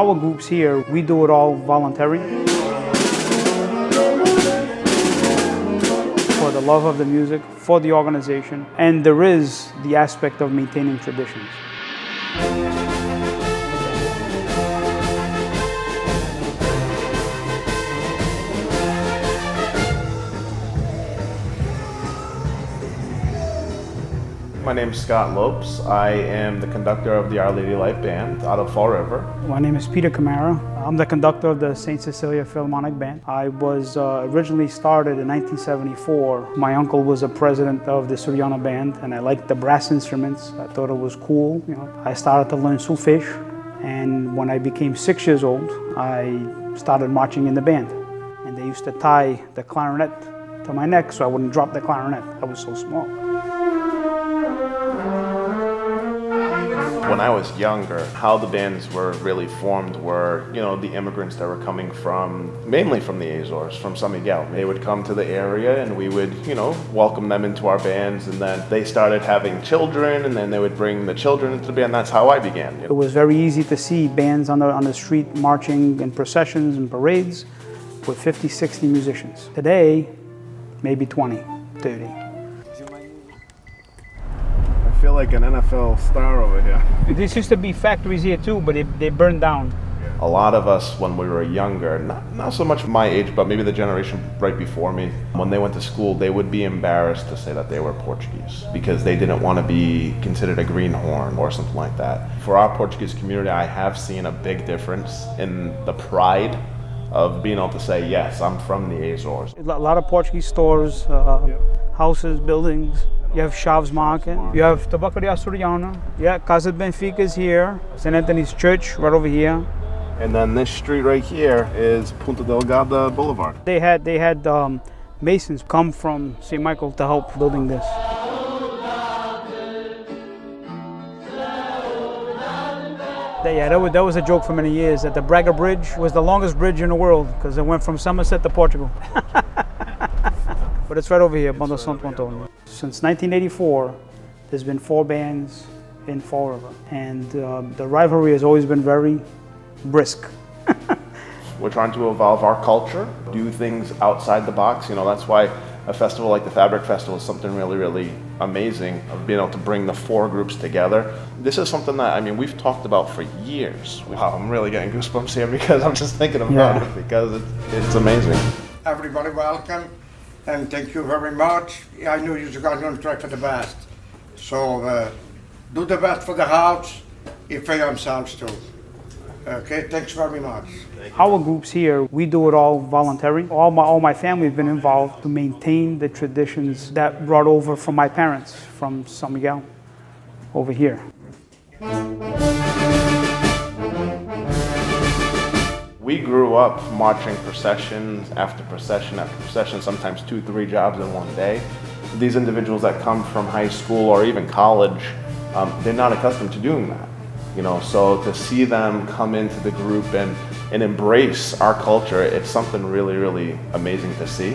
Our groups here, we do it all voluntary. For the love of the music, for the organization, and there is the aspect of maintaining traditions. My name is Scott Lopes. I am the conductor of the Our Lady Light Band out of Fall River. My name is Câmara. I'm the conductor of the St. Cecilia Philharmonic Band. I was originally started in 1974. My uncle was a president of the Suriana Band, and I liked the brass instruments. I thought it was cool. I started to learn solfege, and when I became 6 years old, I started marching in the band. And they used to tie the clarinet to my neck so I wouldn't drop the clarinet. I was so small. When I was younger, how the bands were really formed were, the immigrants that were coming mainly from the Azores, from San Miguel. They would come to the area and we would, welcome them into our bands, and then they started having children, and then they would bring the children into the band. That's how I began. It was very easy to see bands on the street marching in processions and parades with 50, 60 musicians. Today, maybe 20, 30. I feel like an NFL star over here. This used to be factories here too, but they burned down. A lot of us, when we were younger, not so much my age, but maybe the generation right before me, when they went to school, they would be embarrassed to say that they were Portuguese because they didn't want to be considered a greenhorn or something like that. For our Portuguese community, I have seen a big difference in the pride of being able to say, yes, I'm from the Azores. A lot of Portuguese stores, houses, buildings. You have Chaves Market, you have Tabacaria Suriana, Casa de Benfica is here, St. Anthony's Church right over here. And then this street right here is Punta Delgada Boulevard. They had masons come from St. Michael to help building this. That was a joke for many years, that the Braga Bridge was the longest bridge in the world because it went from Somerset to Portugal. But it's right over here, Banda Santo Antonio. Since 1984, there's been 4 bands in Fall River, and the rivalry has always been very brisk. We're trying to evolve our culture, do things outside the box. That's why a festival like the Fabric Festival is something really, really amazing, of being able to bring the 4 groups together. This is something that, we've talked about for years. Wow, I'm really getting goosebumps here because I'm just thinking about it, because it's amazing. Everybody welcome. And thank you very much. I know you're going to try for the best. So do the best for the house, if for themselves too. Okay, thanks very much. Our groups here, we do it all voluntary. All my family has been involved to maintain the traditions that brought over from my parents, from San Miguel, over here. We grew up marching processions after procession after procession, sometimes 2, 3 jobs in one day. These individuals that come from high school or even college, they're not accustomed to doing that. So to see them come into the group and embrace our culture, it's something really, really amazing to see.